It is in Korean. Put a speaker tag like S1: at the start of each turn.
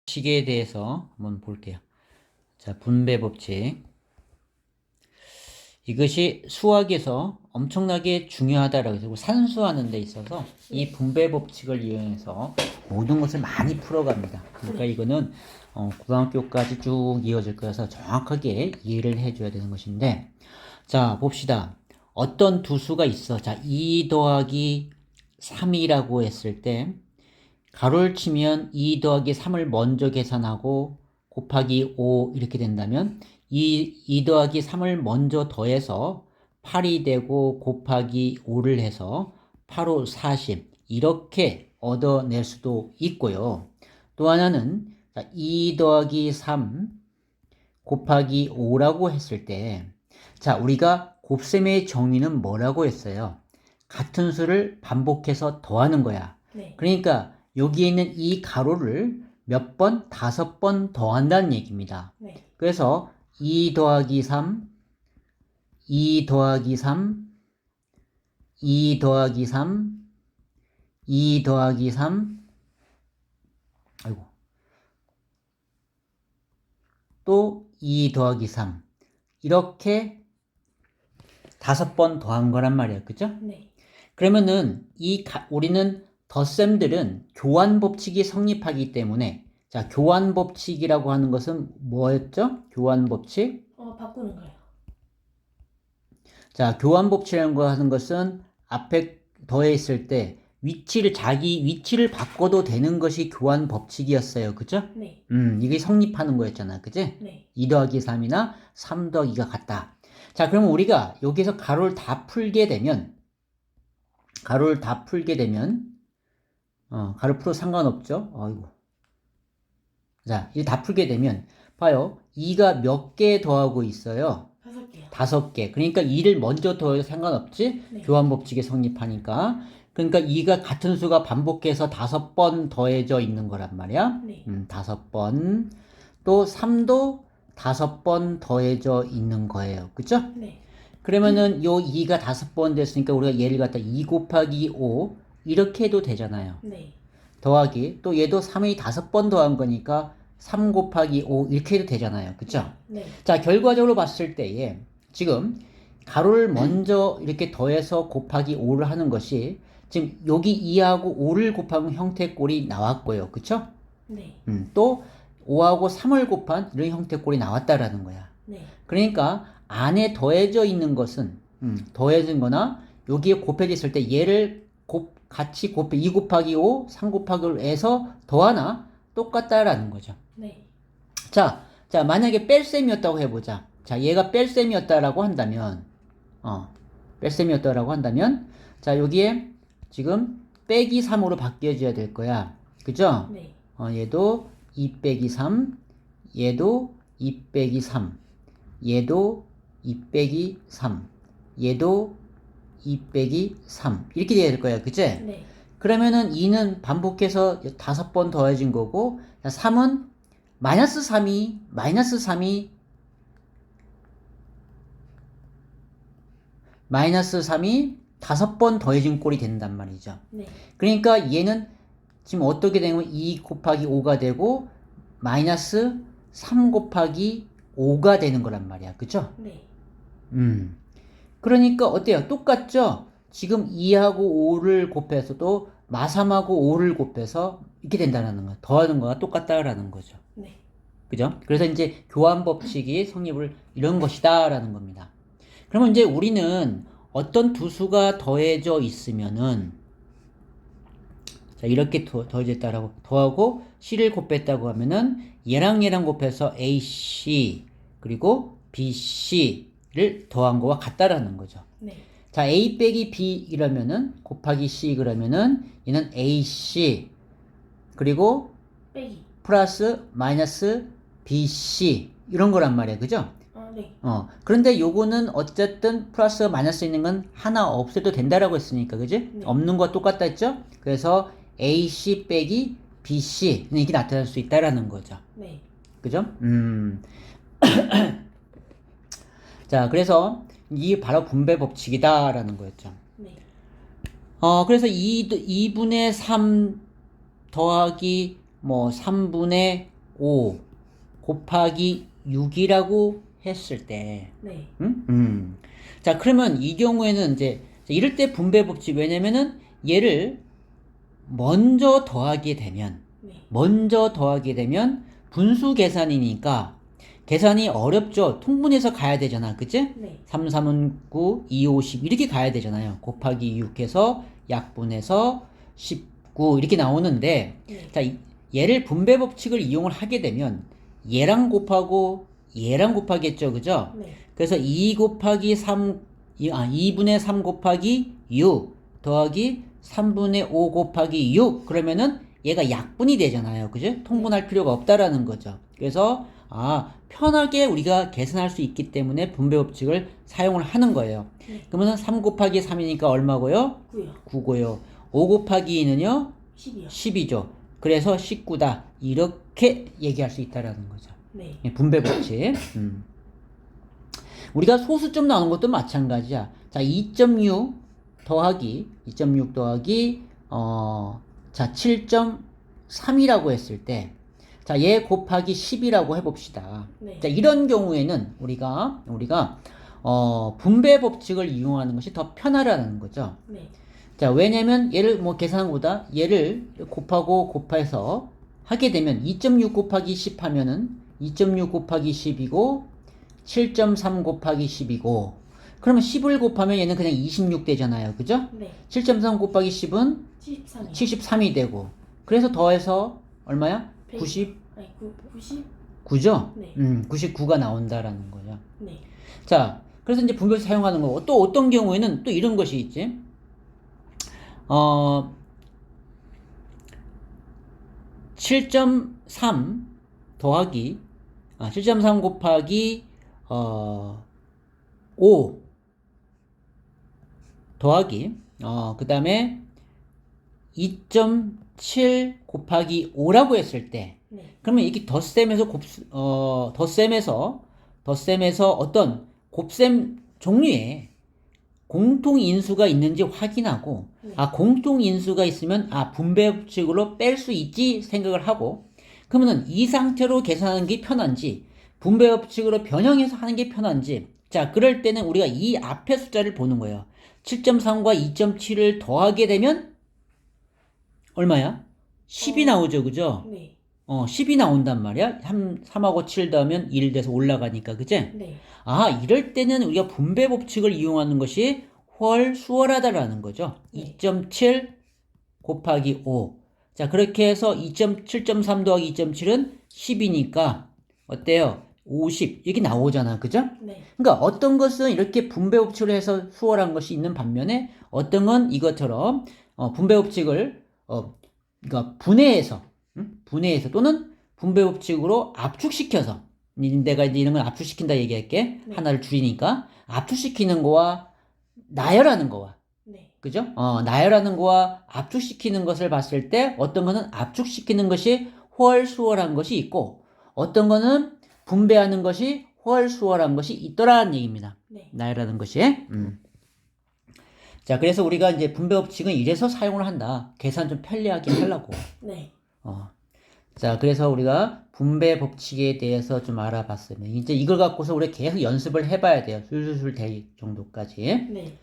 S1: 법칙에 대해서 한번 볼게요. 자, 분배 법칙. 이것이 수학에서 엄청나게 중요하다라고 해서 산수하는 데 있어서 이 분배 법칙을 이용해서 모든 것을 많이 풀어갑니다. 그러니까 이거는 고등학교까지 쭉 이어질 거여서 정확하게 이해를 해줘야 되는 것인데, 자, 봅시다. 어떤 두 수가 있어. 자, 2 더하기 3이라고 했을 때 가로를 치면 2 더하기 3을 먼저 계산하고 곱하기 5 이렇게 된다면 2 더하기 3을 먼저 더해서 8이 되고 곱하기 5를 해서 8호 40 이렇게 얻어낼 수도 있고요. 또 하나는 2 더하기 3 곱하기 5라고 했을 때, 자, 우리가 곱셈의 정의는 뭐라고 했어요? 같은 수를 반복해서 더하는 거야.
S2: 네.
S1: 그러니까 여기에 있는 이 가로를 몇 번? 5번 더한다는 얘기입니다.
S2: 네.
S1: 그래서 2 더하기 3, 2 더하기 3, 2 더하기 3, 2 더하기 3, 아이고, 또 2 더하기 3 이렇게 5번 더한 거란 말이에요. 그죠?
S2: 네.
S1: 그러면은 우리는 덧셈들은 교환 법칙이 성립하기 때문에, 자, 교환 법칙이라고 하는 것은 뭐였죠? 교환 법칙.
S2: 바꾸는 거예요.
S1: 자, 교환 법칙이라는 거 하는 것은 앞에 더해 있을 때 자기 위치를 바꿔도 되는 것이 교환 법칙이었어요. 그죠?
S2: 네.
S1: 이게 성립하는 거였잖아. 그지?
S2: 네.
S1: 2 더하기 3이나 3 더하기가 같다. 자, 그러면 우리가 여기서 가로를 다 풀게 되면, 가로 풀어 상관없죠? 아이고. 자, 이게 다 풀게 되면, 봐요. 2가 몇 개 더하고 있어요?
S2: 5개요.
S1: 5개. 그러니까 2를 먼저 더해도 상관없지?
S2: 네.
S1: 교환 법칙에 성립하니까. 그러니까 2가 같은 수가 반복해서 5번 더해져 있는 거란 말이야.
S2: 네.
S1: 5번. 또 3도 5번 더해져 있는 거예요. 그죠?
S2: 네.
S1: 그러면은 요 2가 5번 됐으니까 우리가 얘를 갖다 2 곱하기 5 이렇게 해도 되잖아요.
S2: 네.
S1: 더하기 또 얘도 3이 5번 더한 거니까 3 곱하기 5 이렇게 해도 되잖아요. 그쵸?
S2: 네.
S1: 자, 결과적으로 봤을 때에 지금 가로를 먼저 이렇게 더해서 곱하기 5를 하는 것이 지금 여기 2하고 5를 곱하면 형태꼴이 나왔고요. 그쵸?
S2: 네.
S1: 또 5하고 3을 곱한 이런 형태꼴이 나왔다라는 거야.
S2: 네.
S1: 그러니까 안에 더해져 있는 것은 더해진 거나 여기에 곱해져 있을 때 얘를 같이 곱해 2 곱하기 5, 3 곱하기 5를 해서 더하나 똑같다라는 거죠.
S2: 네.
S1: 자, 만약에 뺄셈이었다고 해보자. 자, 얘가 뺄셈이었다라고 한다면, 뺄셈이었다라고 한다면, 자, 여기에 지금 빼기 3으로 바뀌어져야 될 거야. 그죠?
S2: 네.
S1: 얘도 2 빼기 3, 얘도 2 빼기 3, 얘도 2 빼기 3, 얘도 2 빼기 3. 이렇게 돼야 될 거야. 그치?
S2: 네.
S1: 그러면은 2는 반복해서 5번 더해진 거고, 3은 마이너스 3이 5번 더해진 꼴이 된단 말이죠.
S2: 네.
S1: 그러니까 얘는 지금 어떻게 되면 2 곱하기 5가 되고 마이너스 3 곱하기 5가 되는 거란 말이야. 그죠?
S2: 네.
S1: 그러니까 어때요? 똑같죠? 지금 2하고 5를 곱해서도 마3하고 5를 곱해서 이렇게 된다는 거야. 더하는 거가 똑같다라는 거죠.
S2: 네.
S1: 그죠? 그래서 이제 교환 법칙이 성립을 이런 것이다라는 겁니다. 그러면 이제 우리는 어떤 두 수가 더해져 있으면은, 자, 이렇게 더해져 있다라고 더하고 C를 곱했다고 하면은 얘랑 곱해서 AC 그리고 BC를 더한 거와 같다라는 거죠.
S2: 네.
S1: 자, A 빼기 B 이러면은 곱하기 C 그러면은 얘는 AC 그리고
S2: 빼기.
S1: 플러스 마이너스 BC 이런 거란 말이에요. 그죠?
S2: 네.
S1: 그런데 요거는 어쨌든 플러스 마이너스 있는 건 하나 없애도 된다라고 했으니까, 그지?
S2: 네.
S1: 없는 거 똑같다 했죠? 그래서 AC 빼기 BC 이게 나타날 수 있다라는 거죠.
S2: 네.
S1: 그죠? 자, 그래서 이게 바로 분배 법칙이다라는 거였죠.
S2: 네.
S1: 그래서 2분의 3 더하기 3분의 5 곱하기 6이라고 했을 때,
S2: 네.
S1: 자, 그러면 이 경우에는 이제 이럴 때 분배 법칙, 왜냐면은 얘를 먼저 더하게 되면 분수 계산이니까 계산이 어렵죠. 통분해서 가야 되잖아. 그치?
S2: 네.
S1: 3, 3은 9, 2, 5, 10 이렇게 가야 되잖아요. 곱하기 6 해서 약분해서 19 이렇게 나오는데,
S2: 네.
S1: 자, 얘를 분배 법칙을 이용을 하게 되면 얘랑 곱하고 얘랑 곱하겠죠. 그죠?
S2: 네.
S1: 그래서 2 곱하기 3, 2분의 3 곱하기 6 더하기 3분의 5 곱하기 6 그러면은 얘가 약분이 되잖아요. 그죠? 통분할 필요가 없다라는 거죠. 그래서 편하게 우리가 계산할 수 있기 때문에 분배 법칙을 사용을 하는 거예요.
S2: 네.
S1: 그러면 3 곱하기 3이니까 얼마고요?
S2: 9요.
S1: 9고요. 5 곱하기 2는요?
S2: 10이요.
S1: 10이죠. 그래서 19다. 이렇게 얘기할 수 있다라는 거죠.
S2: 네.
S1: 분배 법칙. 우리가 소수점 나오는 것도 마찬가지야. 자, 2.6 더하기 자, 7.3이라고 했을 때, 자, 얘 곱하기 10이라고 해봅시다.
S2: 네.
S1: 자, 이런 경우에는 우리가 분배 법칙을 이용하는 것이 더 편하라는 거죠.
S2: 네.
S1: 자, 왜냐면 얘를 계산한 것보다 얘를 곱하고 곱해서 하게 되면 2.6 곱하기 10 하면은 2.6 곱하기 10이고 7.3 곱하기 10이고, 그러면 10을 곱하면 얘는 그냥 26 되잖아요. 그죠?
S2: 네.
S1: 7.3 곱하기 10은
S2: 73이요.
S1: 73이 되고, 그래서 더해서 얼마야? 90?
S2: 아니, 90?
S1: 9죠?
S2: 네.
S1: 99가 나온다라는 거죠.
S2: 네.
S1: 자, 그래서 이제 분배를 사용하는 거고, 또 어떤 경우에는 또 이런 것이 있지. 7.3 더하기 7.3 곱하기 5 더하기 그 다음에 2.7 곱하기 5라고 했을 때,
S2: 네.
S1: 그러면 이게 덧셈에서 어떤 곱셈 종류에 공통인수가 있는지 확인하고,
S2: 네.
S1: 공통인수가 있으면 분배 법칙으로 뺄 수 있지 생각을 하고, 그러면은 이 상태로 계산하는 게 편한지 분배 법칙으로 변형해서 하는 게 편한지, 자, 그럴 때는 우리가 이 앞에 숫자를 보는 거예요. 7.3과 2.7을 더하게 되면 얼마야? 10이 나오죠. 그죠?
S2: 네.
S1: 10이 나온단 말이야. 3하고 7 더하면 1 돼서 올라가니까. 그치?
S2: 네.
S1: 이럴 때는 우리가 분배 법칙을 이용하는 것이 훨 수월하다라는 거죠.
S2: 네.
S1: 2.7 곱하기 5. 자, 그렇게 해서 7.3 더하기 2.7은 10이니까 어때요? 50 이렇게 나오잖아. 그죠?
S2: 네.
S1: 그러니까 어떤 것은 이렇게 분배 법칙을 해서 수월한 것이 있는 반면에, 어떤 건 이것처럼 분배 법칙을 그러니까 분해해서 또는 분배 법칙으로 압축시켜서, 내가 이제 이런 걸 압축시킨다 얘기할게.
S2: 네.
S1: 하나를 줄이니까 압축시키는 거와 나열하는 거와,
S2: 네.
S1: 그죠? 나열하는 거와 압축시키는 것을 봤을 때 어떤 거는 압축시키는 것이 훨 수월한 것이 있고, 어떤 거는 분배하는 것이 훨 수월한 것이 있더라는 얘기입니다.
S2: 네.
S1: 나열하는 것이. 자, 그래서 우리가 이제 분배 법칙은 이래서 사용을 한다. 계산 좀 편리하게 하려고.
S2: 네.
S1: 자, 그래서 우리가 분배 법칙에 대해서 좀 알아봤어요. 이제 이걸 갖고서 우리가 계속 연습을 해봐야 돼요. 술술술 될 정도까지.
S2: 네.